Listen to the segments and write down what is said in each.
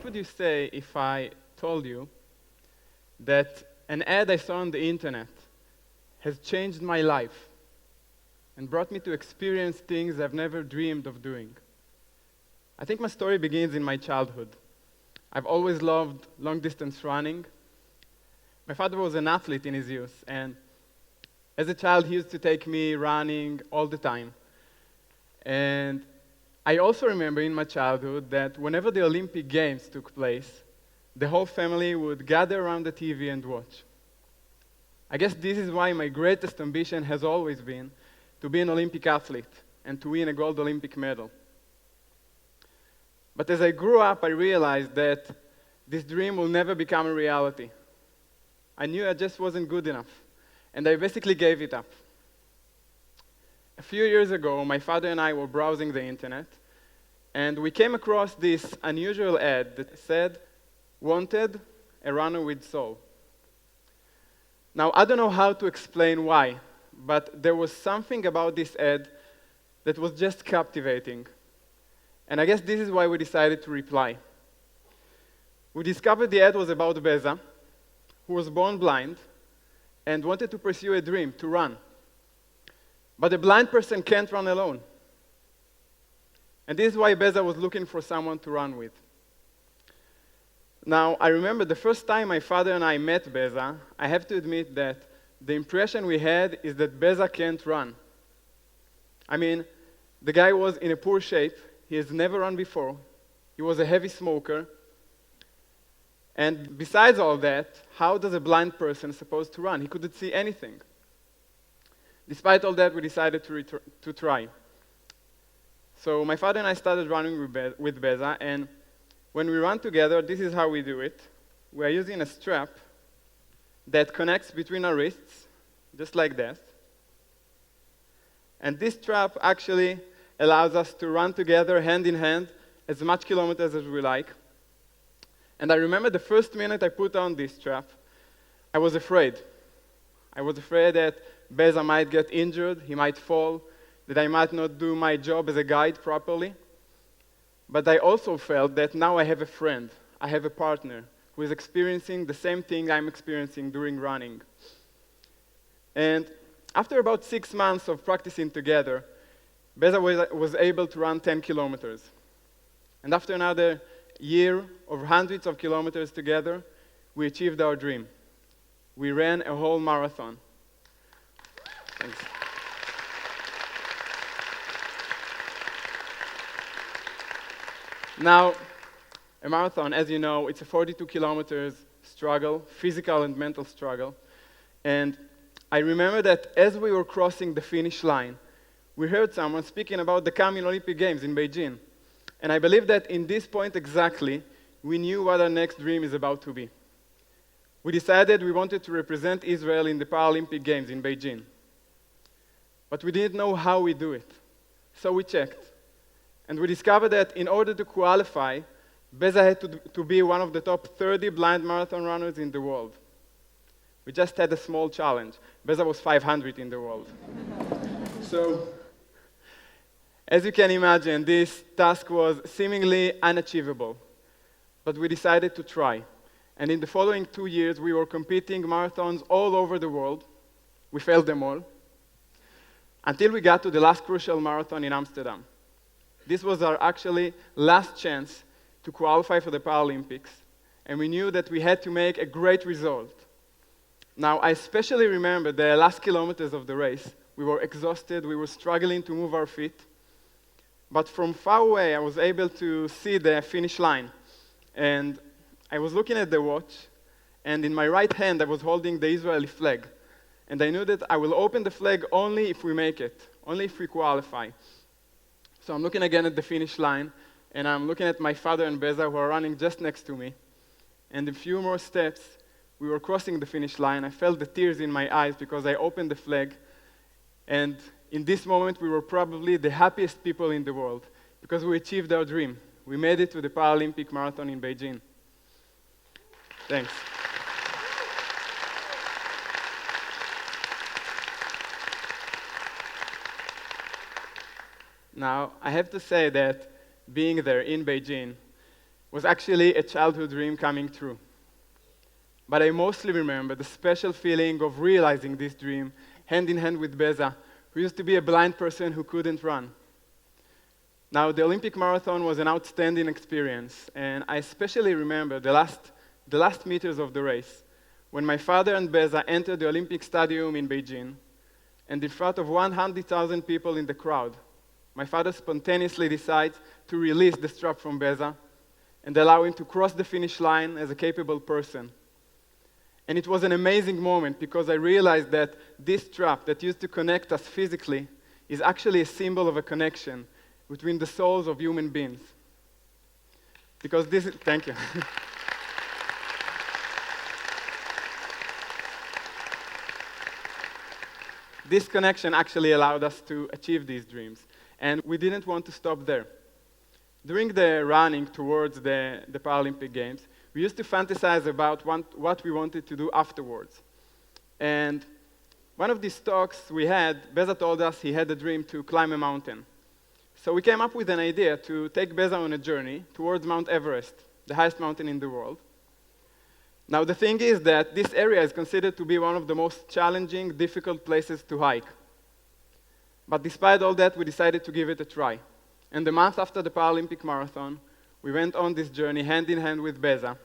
would you say if I told you that an ad I saw on the internet has changed my life and brought me to experience things I've never dreamed of doing? I think my story begins in my childhood. I've always loved long-distance running. My father was an athlete in his youth, and as a child, he used to take me running all the time. And I also remember in my childhood that whenever the Olympic Games took place, the whole family would gather around the TV and watch. I guess this is why my greatest ambition has always been to be an Olympic athlete and to win a gold Olympic medal. But as I grew up, I realized that this dream will never become a reality. I knew I just wasn't good enough, and I basically gave it up. A few years ago, my father and I were browsing the internet, and we came across this unusual ad that said, "Wanted, a runner with soul." Now, I don't know how to explain why, but there was something about this ad that was just captivating. And I guess this is why we decided to reply. We discovered the ad was about Beza, who was born blind and wanted to pursue a dream, to run. But a blind person can't run alone. And this is why Beza was looking for someone to run with. Now, I remember the first time my father and I met Beza, I have to admit that the impression we had is that Beza can't run. I mean, the guy was in a poor shape, he has never run before, he was a heavy smoker, and besides all that, how does a blind person supposed to run? He couldn't see anything. Despite all that, we decided to try. So my father and I started running with Beza, and when we run together, this is how we do it. We are using a strap that connects between our wrists, just like that. And this strap actually allows us to run together hand in hand as much kilometers as we like. And I remember the first minute I put on this strap, I was afraid. I was afraid that Beza might get injured, he might fall, that I might not do my job as a guide properly. But I also felt that now I have a friend, I have a partner who is experiencing the same thing I'm experiencing during running. And after about 6 months of practicing together, Beza was able to run 10 kilometers. And after another year of hundreds of kilometers together, we achieved our dream. We ran a whole marathon. Thanks. Now, a marathon, as you know, it's a 42 kilometers struggle, physical and mental struggle. And I remember that as we were crossing the finish line, we heard someone speaking about the coming Olympic Games in Beijing. And I believe that in this point exactly, we knew what our next dream is about to be. We decided we wanted to represent Israel in the Paralympic Games in Beijing. But we didn't know how we do it. So we checked. And we discovered that in order to qualify, Beza had to be one of the top 30 blind marathon runners in the world. We just had a small challenge. Beza was 500 in the world. So, as you can imagine, this task was seemingly unachievable. But we decided to try. And in the following 2 years, we were competing marathons all over the world. We failed them all. Until we got to the last crucial marathon in Amsterdam. This was our actually last chance to qualify for the Paralympics. And we knew that we had to make a great result. Now, I especially remember the last kilometers of the race. We were exhausted, we were struggling to move our feet. But from far away, I was able to see the finish line. And I was looking at the watch, and in my right hand, I was holding the Israeli flag. And I knew that I will open the flag only if we make it, only if we qualify. So I'm looking again at the finish line, and I'm looking at my father and Beza, who are running just next to me. And a few more steps, we were crossing the finish line. I felt the tears in my eyes because I opened the flag. And in this moment, we were probably the happiest people in the world because we achieved our dream. We made it to the Paralympic Marathon in Beijing. Thanks. Now, I have to say that being there in Beijing was actually a childhood dream coming true. But I mostly remember the special feeling of realizing this dream hand in hand with Beza, who used to be a blind person who couldn't run. Now, the Olympic marathon was an outstanding experience, and I especially remember the last meters of the race, when my father and Beza entered the Olympic Stadium in Beijing, and in front of 100,000 people in the crowd, my father spontaneously decides to release the strap from Beza and allow him to cross the finish line as a capable person. And it was an amazing moment because I realized that this strap that used to connect us physically is actually a symbol of a connection between the souls of human beings. Because this is, thank you. This connection actually allowed us to achieve these dreams. And we didn't want to stop there. During the running towards the Paralympic Games, we used to fantasize about what we wanted to do afterwards. And one of these talks we had, Beza told us he had a dream to climb a mountain. So we came up with an idea to take Beza on a journey towards Mount Everest, the highest mountain in the world. Now the thing is that this area is considered to be one of the most challenging, difficult places to hike. But despite all that, we decided to give it a try. And the month after the Paralympic Marathon, we went on this journey hand in hand with Beza.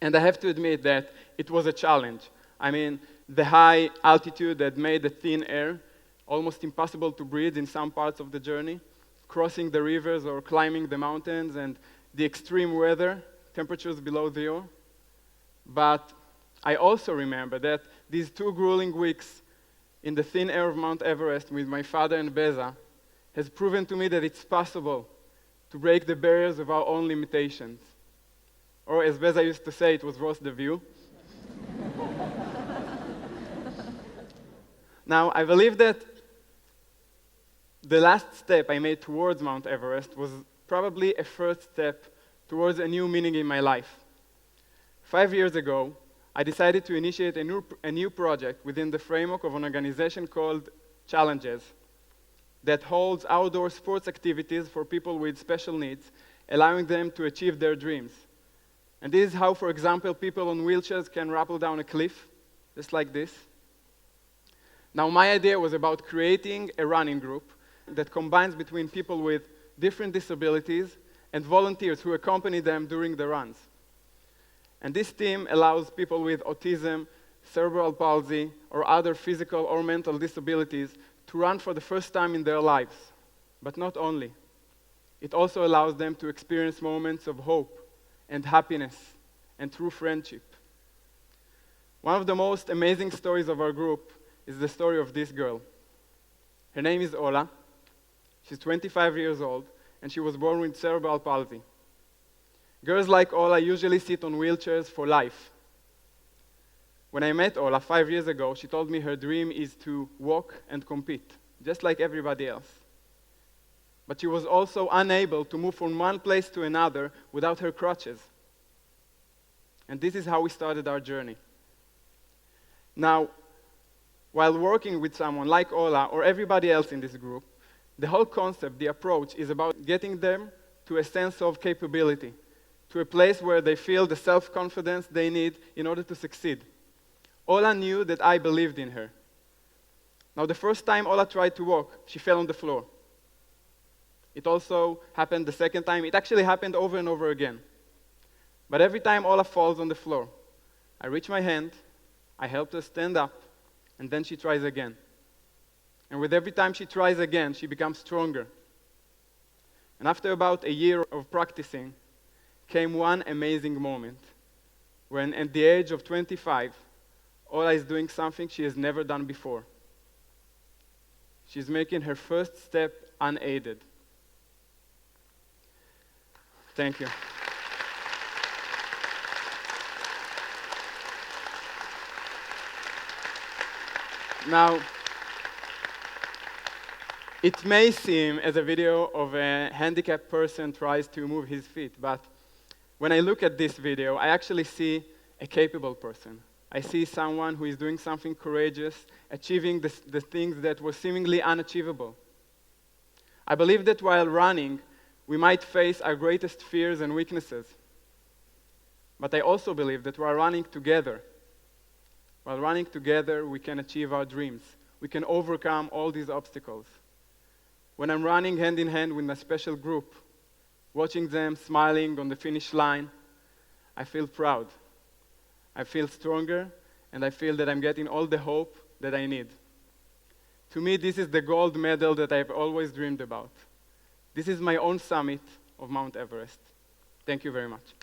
And I have to admit that it was a challenge. I mean, the high altitude that made the thin air almost impossible to breathe in some parts of the journey, crossing the rivers or climbing the mountains, and the extreme weather, temperatures below zero. But I also remember that these 2 grueling weeks in the thin air of Mount Everest with my father and Beza has proven to me that it's possible to break the barriers of our own limitations. Or as Beza used to say, it was worth the view. Now, I believe that the last step I made towards Mount Everest was probably a first step towards a new meaning in my life. 5 years ago, I decided to initiate a new project within the framework of an organization called Challenges that holds outdoor sports activities for people with special needs, allowing them to achieve their dreams. And this is how, for example, people on wheelchairs can rappel down a cliff, just like this. Now, my idea was about creating a running group that combines between people with different disabilities and volunteers who accompany them during the runs. And this team allows people with autism, cerebral palsy, or other physical or mental disabilities to run for the first time in their lives. But not only. It also allows them to experience moments of hope and happiness and true friendship. One of the most amazing stories of our group is the story of this girl. Her name is Ola. She's 25 years old, and she was born with cerebral palsy. Girls like Ola usually sit on wheelchairs for life. When I met Ola 5 years ago, she told me her dream is to walk and compete, just like everybody else. But she was also unable to move from one place to another without her crutches. And this is how we started our journey. Now, while working with someone like Ola or everybody else in this group, the whole concept, the approach, is about getting them to a sense of capability, to a place where they feel the self-confidence they need in order to succeed. Ola knew that I believed in her. Now, the first time Ola tried to walk, she fell on the floor. It also happened the second time. It actually happened over and over again. But every time Ola falls on the floor, I reach my hand, I help her stand up, and then she tries again. And with every time she tries again, she becomes stronger. And after about a year of practicing, came one amazing moment when, at the age of 25, Ola is doing something she has never done before. She's making her first step unaided. Thank you. Now, it may seem as a video of a handicapped person tries to move his feet, but when I look at this video, I actually see a capable person. I see someone who is doing something courageous, achieving the things that were seemingly unachievable. I believe that while running, We might face our greatest fears and weaknesses. But I also believe that while running together, we can achieve our dreams. We can overcome all these obstacles. When I'm running hand in hand with a special group, watching them smiling on the finish line, I feel proud. I feel stronger, and I feel that I'm getting all the hope that I need. To me, this is the gold medal that I've always dreamed about. This is my own summit of Mount Everest. Thank you very much.